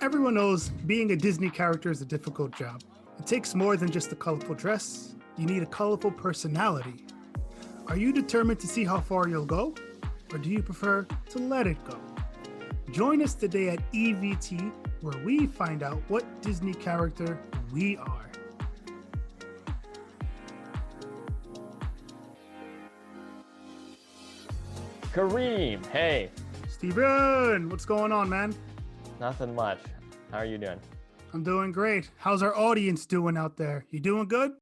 Everyone knows being a Disney character is a difficult job. It takes more than just a colorful dress, you need a colorful personality. Are you determined to see how far you'll go? Or do you prefer to let it go? Join us today at EVT, where we find out what Disney character we are. Kareem, hey. Steven, what's going on, man? Nothing much. How are you doing? I'm doing great. How's our audience doing out there? You doing good?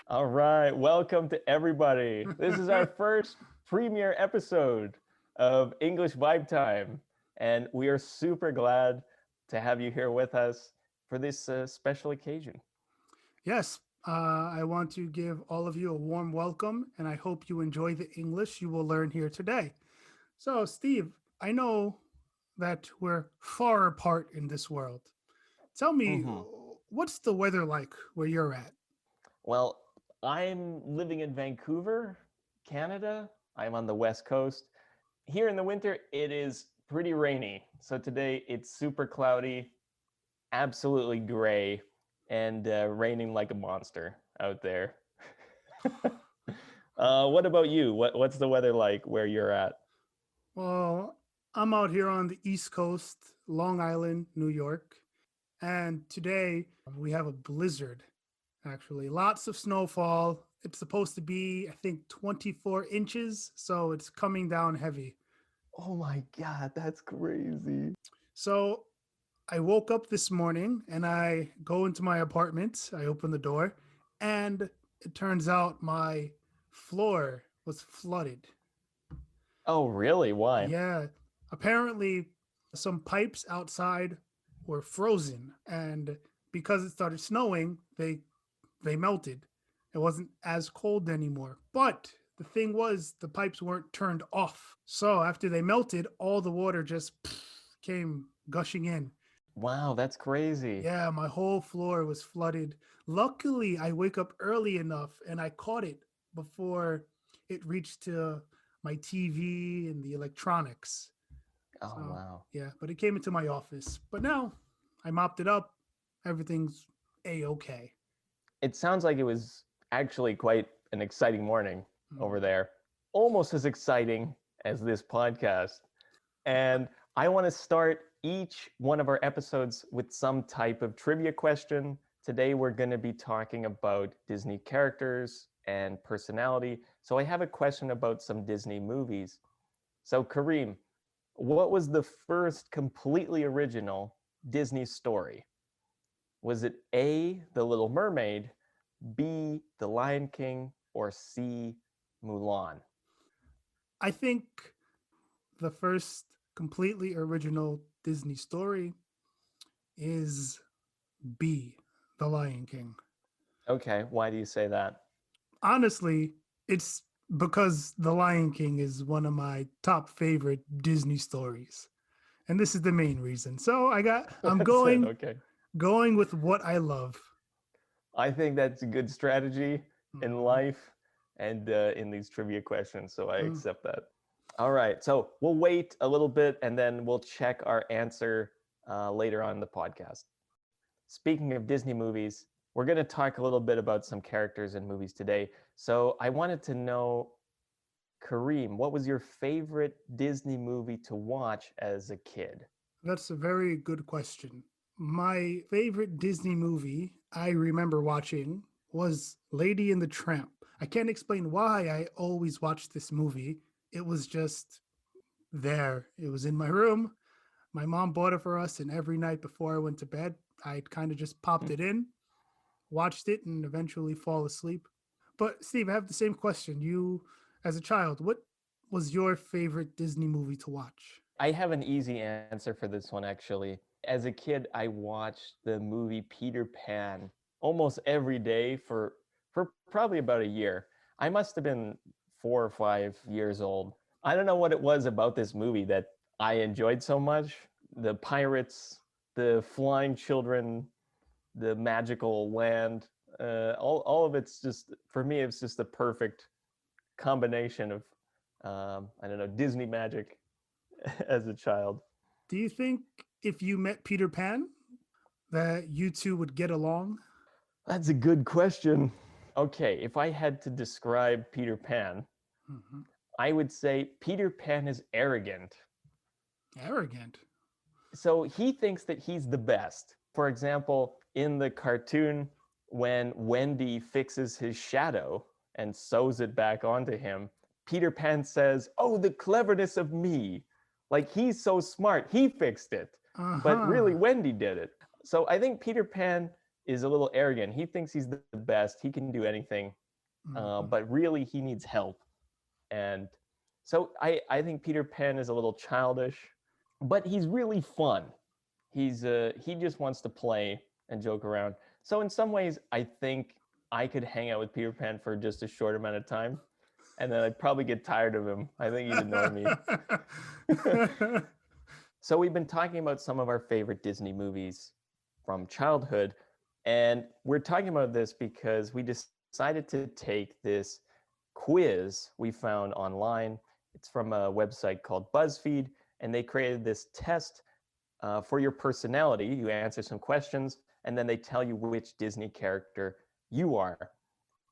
All right, welcome to everybody. This is our first premiere episode of English Vibe Time, and we are super glad to have you here with us for this special occasion. Yes, I want to give all of you a warm welcome, and I hope you enjoy the English you will learn here today. So, Steve, I know that we're far apart in this world. Tell me, what's the weather like where you're at? Well, I'm living in Vancouver, Canada. I'm on the West Coast. Here in the winter, it is pretty rainy. So today it's super cloudy, absolutely gray, and raining like a monster out there. What about you? What's the weather like where you're at? Well, I'm out here on the East Coast, Long Island, New York, and today we have a blizzard, actually. Lots of snowfall. It's supposed to be, I think, 24 inches, so it's coming down heavy. Oh my God, that's crazy. So I woke up this morning and I go into my apartment. I open the door, and it turns out my floor was flooded. Oh, really? Why? Yeah, apparently some pipes outside were frozen, and because it started snowing, they melted. It wasn't as cold anymore. But the thing was, the pipes weren't turned off. So after they melted, all the water just came gushing in. Wow, that's crazy. Yeah, my whole floor was flooded. Luckily, I wake up early enough and I caught it before it reached to my TV and the electronics. Oh, So, wow. yeah, but it came into my office. But now I mopped it up. Everything's A-okay. It sounds like it was actually quite an exciting morning over Mm. there. Almost as exciting as this podcast. And I want to start each one of our episodes with some type of trivia question. Today, we're going to be talking about Disney characters and personality. So I have a question about some Disney movies. So, Kareem, what was the first completely original Disney story? Was it A, The Little Mermaid, B, The Lion King, or C, Mulan? I think the first completely original Disney story is B, The Lion King. Okay, why do you say that? Honestly, it's because The Lion King is one of my top favorite Disney stories. And this is the main reason. So I'm That's it, going okay. going with what I love. I think that's a good strategy in Mhm. life and in these trivia questions, so I Mm. accept that. All right, so we'll wait a little bit and then we'll check our answer later on in the podcast. Speaking of Disney movies, we're going to talk a little bit about some characters in movies today. So I wanted to know, Kareem, what was your favorite Disney movie to watch as a kid? That's a very good question. My favorite Disney movie I remember watching was Lady and the Tramp. I can't explain why I always watched this movie. It was just there. It was in my room. My mom bought it for us, and every night before I went to bed, I'd kind of just popped it in, watched it, and eventually fall asleep. But Steve, I have the same question. You, as a child, what was your favorite Disney movie to watch? I have an easy answer for this one, actually. As a kid, I watched the movie Peter Pan almost every day for probably about a year. I must have been 4 or 5 years old. I don't know what it was about this movie that I enjoyed so much. The pirates, the flying children, the magical land, all of it's just, for me, it's just the perfect combination of, I don't know, Disney magic as a child. Do you think if you met Peter Pan that you two would get along? That's a good question. Okay, if I had to describe Peter Pan, Mhm. I would say Peter Pan is arrogant. Arrogant. So he thinks that he's the best. For example, in the cartoon, when Wendy fixes his shadow and sews it back onto him, Peter Pan says, "Oh, the cleverness of me." Like he's so smart, he fixed it. Uh But really, huh. Wendy did it. So I think Peter Pan is a little arrogant. He thinks he's the best, he can do anything, Hmm. but really, he needs help. And so I think Peter Pan is a little childish, but he's really fun. He just wants to play and joke around. So in some ways, I think I could hang out with Peter Pan for just a short amount of time, and then I'd probably get tired of him. I think he'd annoy me. So we've been talking about some of our favorite Disney movies from childhood, and we're talking about this because we decided to take this quiz we found online. It's from a website called BuzzFeed, and they created this test for your personality. You answer some questions, and then they tell you which Disney character you are.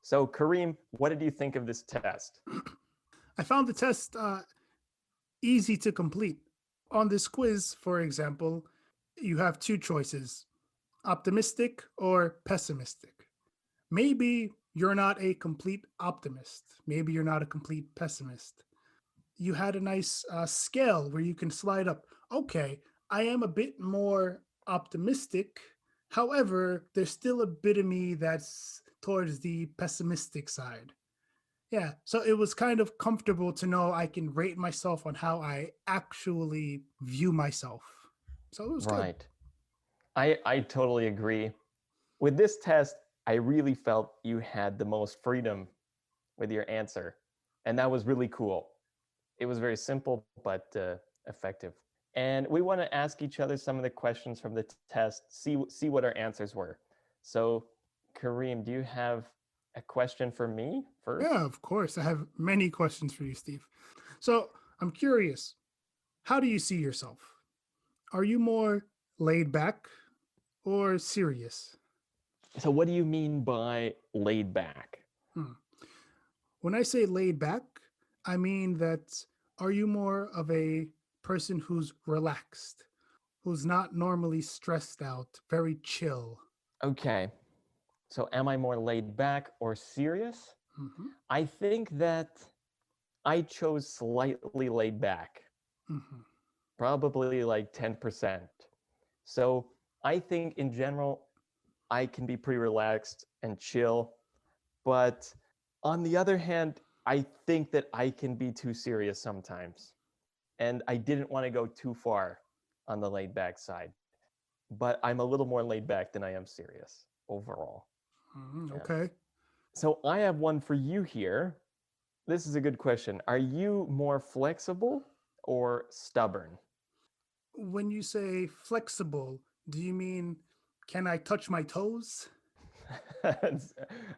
So, Kareem, what did you think of this test? I found the test easy to complete. On this quiz, for example, you have two choices: optimistic or pessimistic. Maybe you're not a complete optimist. Maybe you're not a complete pessimist. You had a nice scale where you can slide up. Okay, I am a bit more optimistic. However, there's still a bit of me that's towards the pessimistic side. Yeah, so it was kind of comfortable to know I can rate myself on how I actually view myself. So it was good. Right. I totally agree. With this test, I really felt you had the most freedom with your answer. And that was really cool. It was very simple, but effective. And we want to ask each other some of the questions from the test, see what our answers were. So, Kareem, do you have a question for me Yeah, first? of course. I have many questions for you, Steve. So I'm curious, how do you see yourself? Are you more laid back or serious? So, what do you mean by laid back? Hmm. When I say laid back, I mean that are you more of a person who's relaxed, who's not normally stressed out, very chill? Okay. So, am I more laid back or serious? Mm-hmm. I think that I chose slightly laid back, Mm-hmm. probably like 10%. So, I think in general, I can be pretty relaxed and chill. But on the other hand, I think that I can be too serious sometimes. And I didn't want to go too far on the laid back side. But I'm a little more laid back than I am serious overall. Mm-hmm. Yeah. Okay. So I have one for you here. This is a good question. Are you more flexible or stubborn? When you say flexible, do you mean can I touch my toes?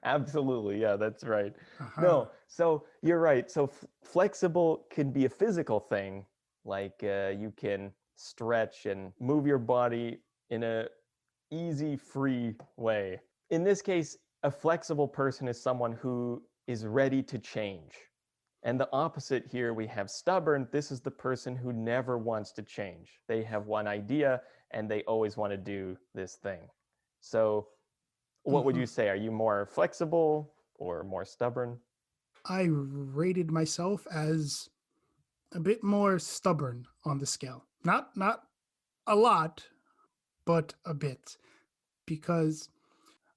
Absolutely. Yeah, that's right. Uh-huh. No, so you're right. So flexible can be a physical thing, like you can stretch and move your body in a easy, free way. In this case, a flexible person is someone who is ready to change. And the opposite here, we have stubborn. This is the person who never wants to change. They have one idea and they always want to do this thing. So what would Mm-hmm. you say? Are you more flexible or more stubborn? I rated myself as a bit more stubborn on the scale. Not a lot, but a bit, because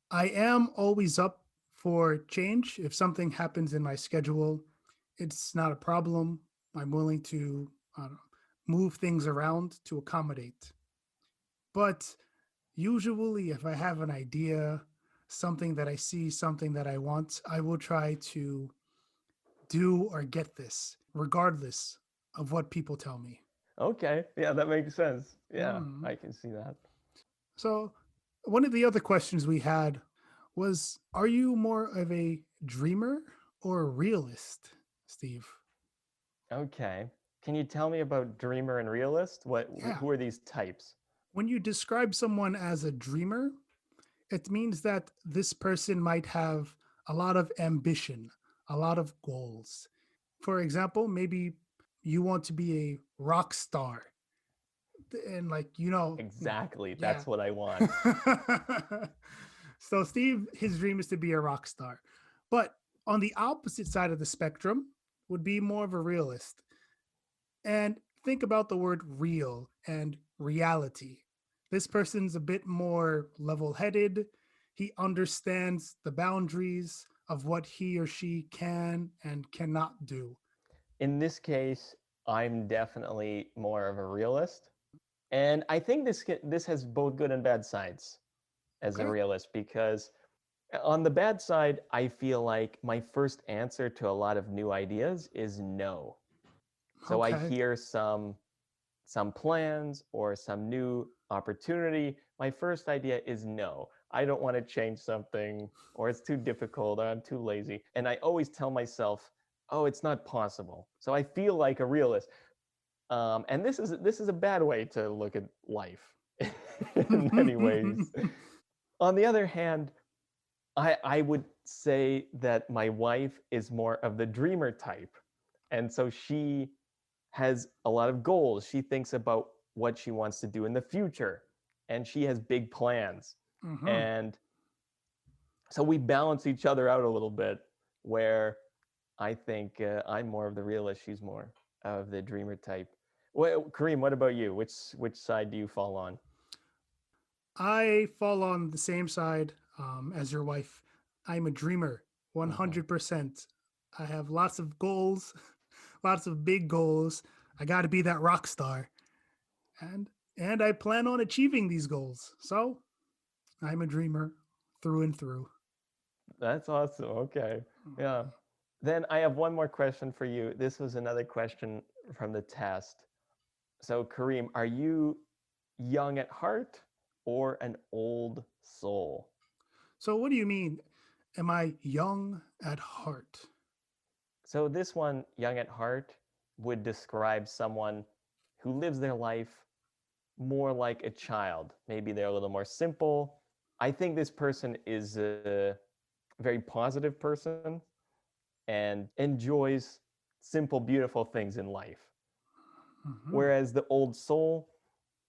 I am always up for change. If something happens in my schedule, it's not a problem. I'm willing to move things around to accommodate. But usually, if I have an idea, something that I see, something that I want, I will try to do or get this, regardless of what people tell me. Okay, yeah, that makes sense. Yeah, Hmm. I can see that. So, one of the other questions we had was: are you more of a dreamer or a realist, Steve? Okay. Can you tell me about dreamer and realist? Yeah. Who are these types? When you describe someone as a dreamer, it means that this person might have a lot of ambition, a lot of goals. For example, maybe you want to be a rock star and like Exactly. yeah. That's what I want. So Steve, his dream is to be a rock star. But on the opposite side of the spectrum would be more of a realist. And think about the word real and reality. This person's a bit more level headed. He understands the boundaries of what he or she can and cannot do. In this case, I'm definitely more of a realist. And I think this has both good and bad sides as a Okay. realist because on the bad side, I feel like my first answer to a lot of new ideas is no. So I Okay. hear some plans or some new opportunity, my first idea is no. I don't want to change something, or it's too difficult, or I'm too lazy. And I always tell myself, oh, it's not possible. So I feel like a realist. And this is a bad way to look at life in many ways. On the other hand, I would say that my wife is more of the dreamer type. And so she has a lot of goals. She thinks about what she wants to do in the future, and she has big plans. Hmm. And so we balance each other out a little bit, where I think I'm more of the realist, she's more of the dreamer type. Well, Kareem, what about you? Which side do you fall on? I fall on the same side as your wife. I'm a dreamer, Mm-hmm. 100%. I have lots of goals, lots of big goals. I got to be that rock star, and and I plan on achieving these goals. So I'm a dreamer through and through. That's awesome. Okay. Yeah. Then I have one more question for you. This was another question from the test. So, Kareem, are you young at heart or an old soul? So what do you mean? Am I young at heart? So, this one, young at heart, would describe someone who lives their life more like a child. Maybe they're a little more simple. I think this person is a very positive person and enjoys simple, beautiful things in life. Hmm. Whereas the old soul,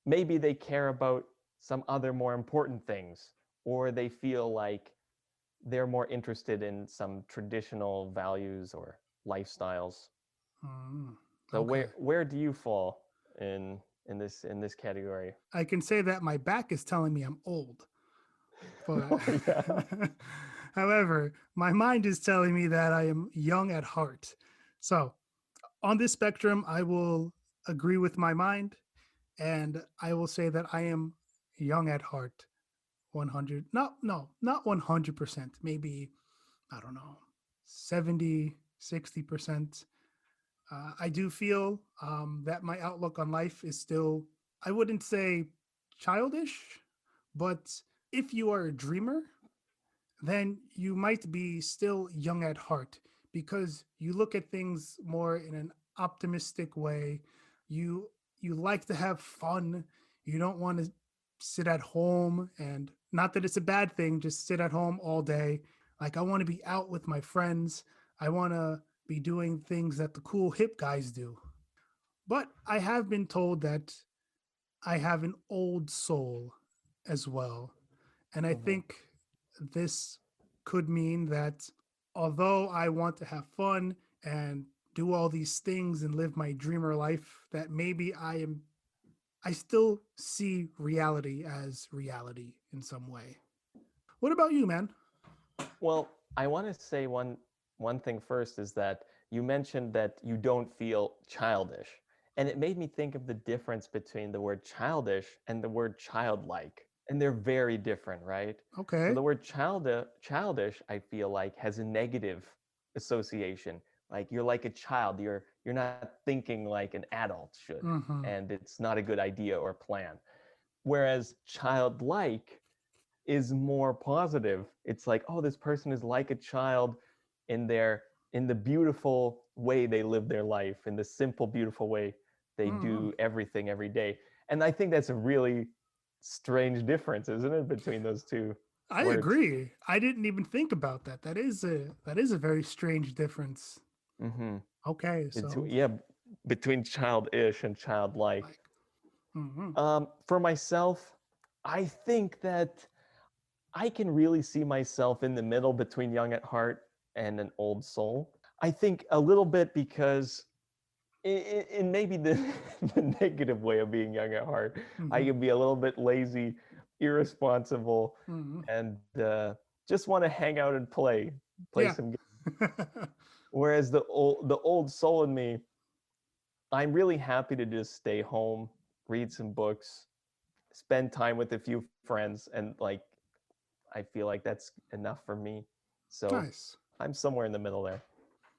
maybe they care about some other more important things, or they feel like they're more interested in some traditional values or lifestyles. Mm, So okay. where do you fall in this category? I can say that my back is telling me I'm old, but Oh yeah. however, my mind is telling me that I am young at heart. So, on this spectrum, I will agree with my mind and I will say that I am young at heart. 100, not, no, not 100%, maybe, I don't know, 70, 60%. I do feel that my outlook on life is still, I wouldn't say childish, but if you are a dreamer, then you might be still young at heart because you look at things more in an optimistic way. You you like to have fun. You don't want to sit at home, and not that it's a bad thing, just sit at home all day. Like I want to be out with my friends. I want to be doing things that the cool hip guys do. But I have been told that I have an old soul as well. And I Hmm. think this could mean that although I want to have fun and do all these things and live my dreamer life, that maybe I still see reality as reality in some way. What about you, man? Well, I want to say one thing first is that you mentioned that you don't feel childish. And it made me think of the difference between the word childish and the word childlike. And they're very different, right? So Okay. the word childish, I feel like, has a negative association. Like you're like a child. You're not thinking like an adult should, Mm-hmm. and it's not a good idea or plan. Whereas childlike is more positive. It's like, oh, this person is like a child in their in the beautiful way they live their life, in the simple, beautiful way they Mm-hmm. do everything every day. And I think that's a really strange difference, isn't it, between those two I words? agree. I didn't even think about that. That is a very strange difference. Mm-hmm. Okay, so Yeah, between childish and childlike. like, hmm For myself, I think that I can really see myself in the middle between young at heart and an old soul. I think a little bit because in maybe the, the negative way of being young at heart, I hmm can be a little bit lazy, irresponsible, hmm and just want to hang out and play yeah. some games. Whereas the old soul in me, I'm really happy to just stay home, read some books, spend time with a few friends, and like I feel like that's enough for me. So Nice. I'm somewhere in the middle there.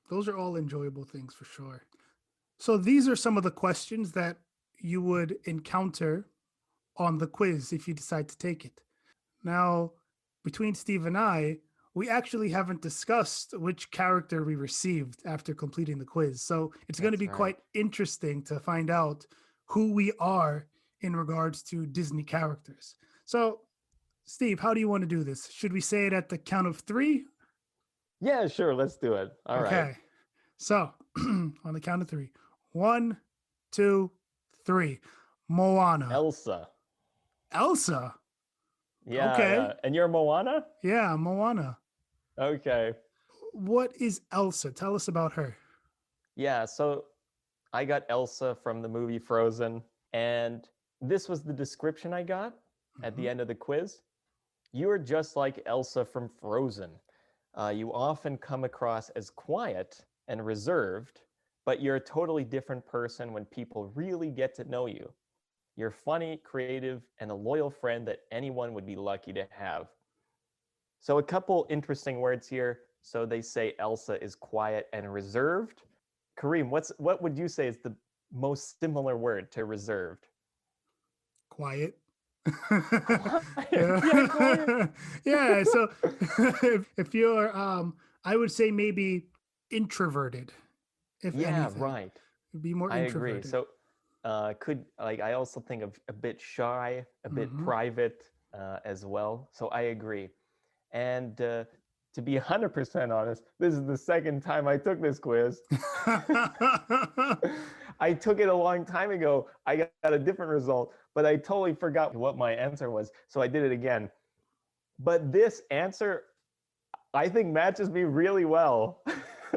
Those are all enjoyable things for sure. So these are some of the questions that you would encounter on the quiz if you decide to take it. Now, between Steve and I, we actually haven't discussed which character we received after completing the quiz. So it's going to That's be right. quite interesting to find out who we are in regards to Disney characters. So, Steve, how do you want to do this? Should we say it at the count of three? Yeah, sure. Let's do it. All right. Okay. So, on the count of three: one, two, three. Moana. Elsa. Elsa. Yeah, Okay. yeah. And you're Moana? Yeah, Moana. Okay. What is Elsa? Tell us about her. Yeah, so I got Elsa from the movie Frozen, and this was the description I got at Mhm. the end of the quiz. You are just like Elsa from Frozen. You often come across as quiet and reserved, but you're a totally different person when people really get to know you. You're funny, creative, and a loyal friend that anyone would be lucky to have. So, a couple interesting words here. So, they say Elsa is quiet and reserved. Kareem, what would you say is the most similar word to reserved? Quiet. Quiet. Yeah, quiet. Yeah. Yeah. So if you're I would say maybe introverted, if Yeah, anything. right. Be more I agree. introverted. So, could like I also think of a bit shy, a bit hmm private as well. So I agree. And to be 100% honest, this is the second time I took this quiz. I took it a long time ago. I got a different result, but I totally forgot what my answer was. So I did it again. But this answer, I think, matches me really well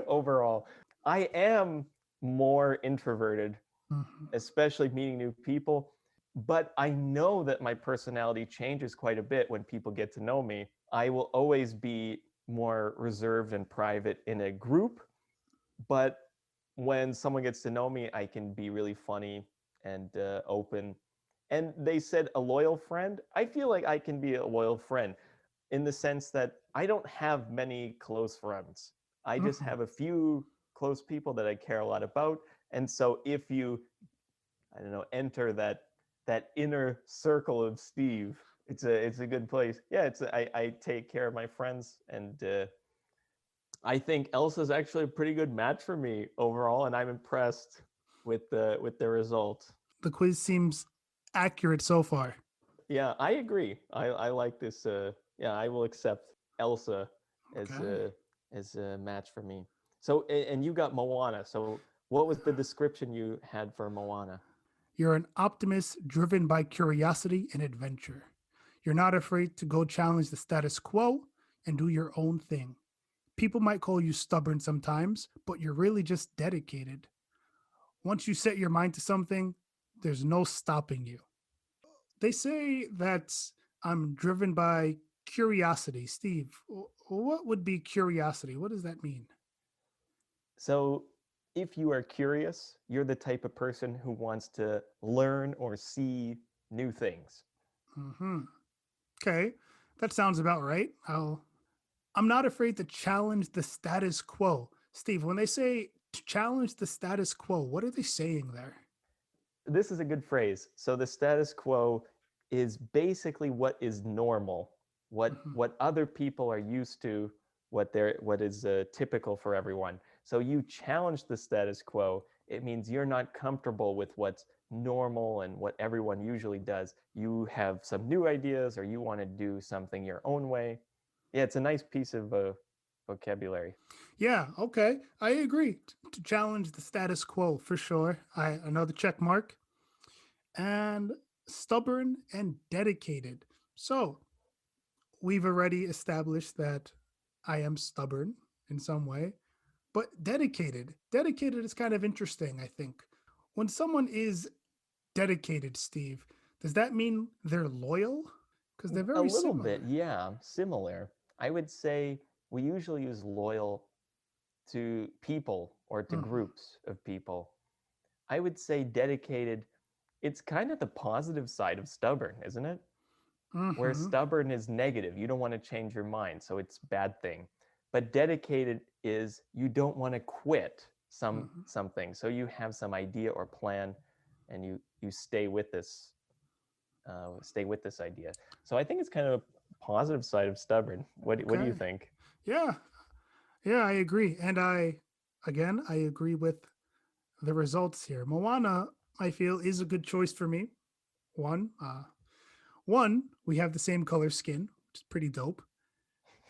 overall. I am more introverted, Mhm. especially meeting new people. But I know that my personality changes quite a bit when people get to know me. I will always be more reserved and private in a group, but when someone gets to know me, I can be really funny and open. And they said a loyal friend. I feel like I can be a loyal friend in the sense that I don't have many close friends. I just Mhm. have a few close people that I care a lot about. And so if you, I don't know, enter that inner circle of Steve, it's a good place. Yeah, I take care of my friends, and I think Elsa's actually a pretty good match for me overall, and I'm impressed with the result. The quiz seems accurate so far. Yeah, I agree. I like this. Yeah, I will accept Elsa as Okay. a match for me. So, and you got Moana. So, what was the description you had for Moana? You're an optimist driven by curiosity and adventure. You're not afraid to go challenge the status quo and do your own thing. People might call you stubborn sometimes, but you're really just dedicated. Once you set your mind to something, there's no stopping you. They say that I'm driven by curiosity. Steve, what would be curiosity? What does that mean? So, if you are curious, you're the type of person who wants to learn or see new things. hmm Okay, that sounds about right. I'm not afraid to challenge the status quo. Steve, when they say to challenge the status quo, what are they saying there? This is a good phrase. So the status quo is basically what is normal, Mhm. what other people are used to, what is typical for everyone. So you challenge the status quo. It means you're not comfortable with what's normal and what everyone usually does. You have some new ideas or you want to do something your own way. Yeah, it's a nice piece of vocabulary. Yeah, okay. I agree. To challenge the status quo for sure. Another check mark. And stubborn and dedicated. So we've already established that I am stubborn in some way, but dedicated. Dedicated is kind of interesting, I think. When someone is dedicated, Steve, does that mean they're loyal? Because they're A very little bit, similar. yeah, similar. I would say we usually use loyal to people or to Mm-hmm. groups of people. I would say dedicated, it's kind of the positive side of stubborn, isn't it? Where Mm-hmm. stubborn is negative, you don't want to change your mind, so it's a bad thing. But dedicated is you don't want to quit Mm-hmm. something, so you have some idea or plan, and you stay with this idea. So I think it's kind of a positive side of stubborn. What do you Okay. think? Yeah. Yeah, I agree. And again, I agree with the results here. Moana, I feel, is a good choice for me. One, we have the same color skin, which is pretty dope.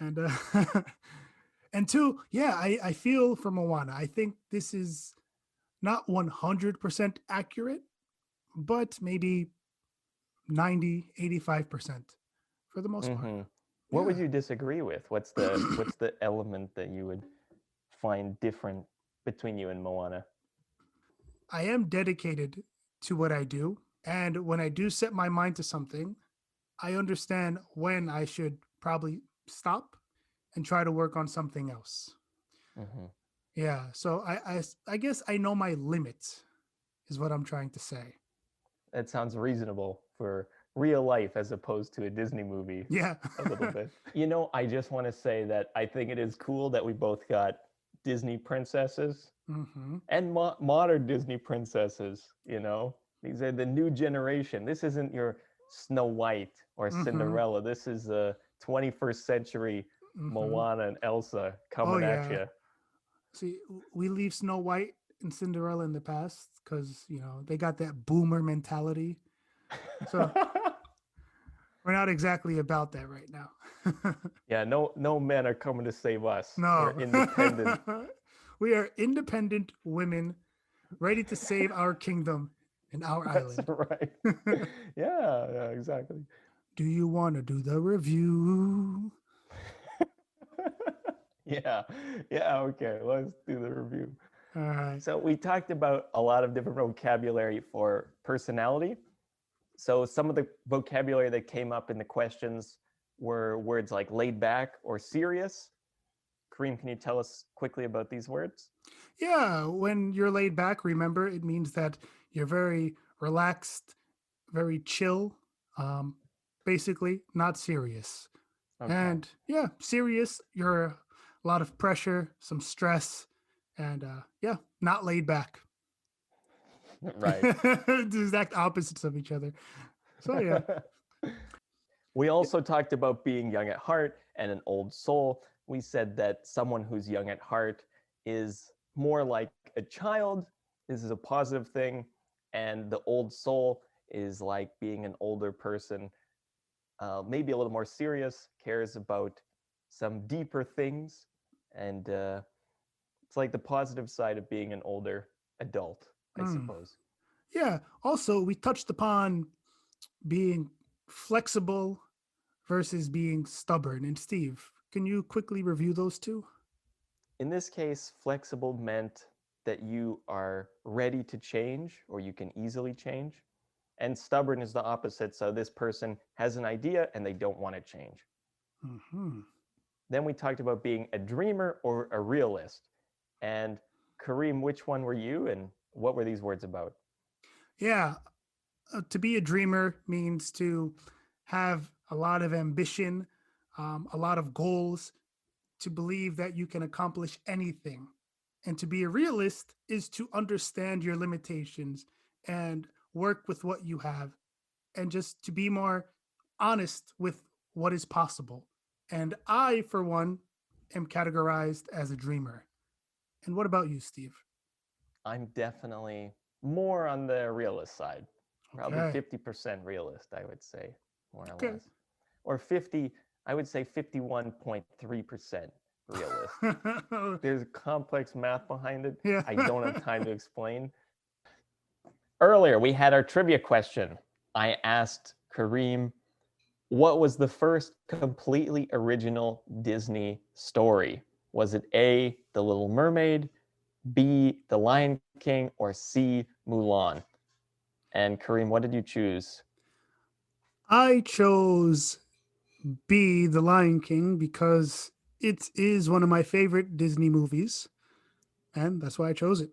And and two, yeah, I feel for Moana. I think this is not 100% accurate, but maybe 90, 85% for the most part. Mm-hmm. What Yeah, would you disagree with? What's the element that you would find different between you and Moana? I am dedicated to what I do. And when I do set my mind to something, I understand when I should probably stop and try to work on something else. Mm-hmm. Yeah, so I guess I know my limits is what I'm trying to say. That sounds reasonable for real life as opposed to a Disney movie Yeah. a little bit. I just want to say that I think it is cool that we both got Disney princesses Mm-hmm. and modern Disney princesses. These are the new generation. This isn't your Snow White or Mm-hmm. Cinderella. This is the 21st century Mm-hmm. Moana and Elsa Oh coming at yeah. you. See, we leave Snow White and Cinderella in the past because they got that boomer mentality. So we're not exactly about that right now. Yeah, no men are coming to save us. We're No. independent. We are independent women ready to save our kingdom and our That's island. right. Yeah, exactly. Do you want to do the review? Yeah, yeah, okay, let's do the review. All right. So, we talked about a lot of different vocabulary for personality. So, some of the vocabulary that came up in the questions were words like laid back or serious. Kareem, can you tell us quickly about these words? Yeah, when you're laid back, remember it means that you're very relaxed, very chill, um, basically not serious. Okay, And yeah, serious, you're a lot of pressure, some stress, and yeah, not laid back. right. The exact opposites of each other. So yeah. We also talked about being young at heart and an old soul. We said that someone who's young at heart is more like a child. This is a positive thing. And the old soul is like being an older person, maybe a little more serious, cares about some deeper things. And it's like the positive side of being an older adult, I Mm. suppose. Yeah. Also, we touched upon being flexible versus being stubborn. And Steve, can you quickly review those two? In this case, flexible meant that you are ready to change or you can easily change. And stubborn is the opposite. So this person has an idea and they don't want to change. Mm-hmm. Then we talked about being a dreamer or a realist. And Kareem, which one were you and what were these words about? Yeah. To be a dreamer means to have a lot of ambition, a lot of goals, to believe that you can accomplish anything. And to be a realist is to understand your limitations and work with what you have and just to be more honest with what is possible. And I, for one, am categorized as a dreamer. And what about you, Steve? I'm definitely more on the realist side. Probably Okay. 50% realist, I would say, more or Okay. less. Or 50, I would say 51.3% realist. There's complex math behind it. Yeah. I don't have time to explain. Earlier, we had our trivia question. I asked Kareem, what was the first completely original Disney story? Was it A, The Little Mermaid, B, The Lion King, or C, Mulan? And Kareem, what did you choose? I chose B, The Lion King, because it is one of my favorite Disney movies. And that's why I chose it.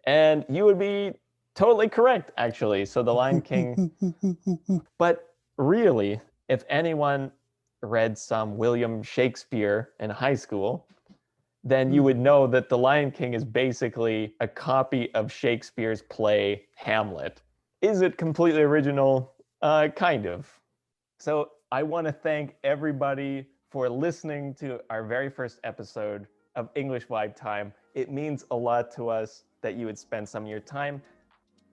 And you would be totally correct, actually. So The Lion King. But really, if anyone read some William Shakespeare in high school, then you would know that The Lion King is basically a copy of Shakespeare's play Hamlet. Is it completely original? Kind of. So I want to thank everybody for listening to our very first episode of English Vibe Time. It means a lot to us that you would spend some of your time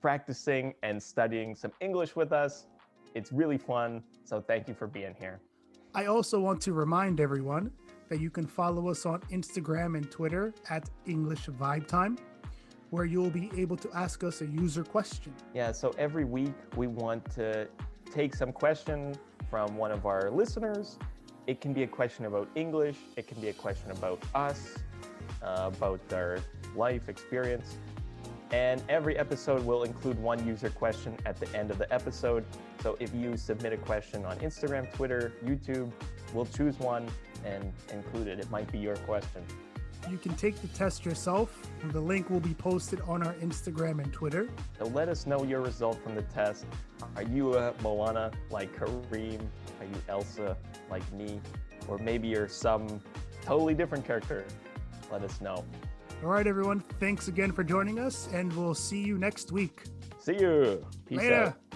practicing and studying some English with us. It's really fun, so thank you for being here. I also want to remind everyone that you can follow us on Instagram and Twitter at English Vibe Time, where you'll be able to ask us a user question. Yeah, so every week we want to take some question from one of our listeners. It can be a question about English, it can be a question about us, about our life experience. And every episode will include one user question at the end of the episode. So if you submit a question on Instagram, Twitter, YouTube, we'll choose one and include it. It might be your question. You can take the test yourself, and the link will be posted on our Instagram and Twitter. So let us know your result from the test. Are you a Moana like Kareem? Are you Elsa like me? Or maybe you're some totally different character. Let us know. All right, everyone. Thanks again for joining us, and we'll see you next week. See you. Peace Later. out.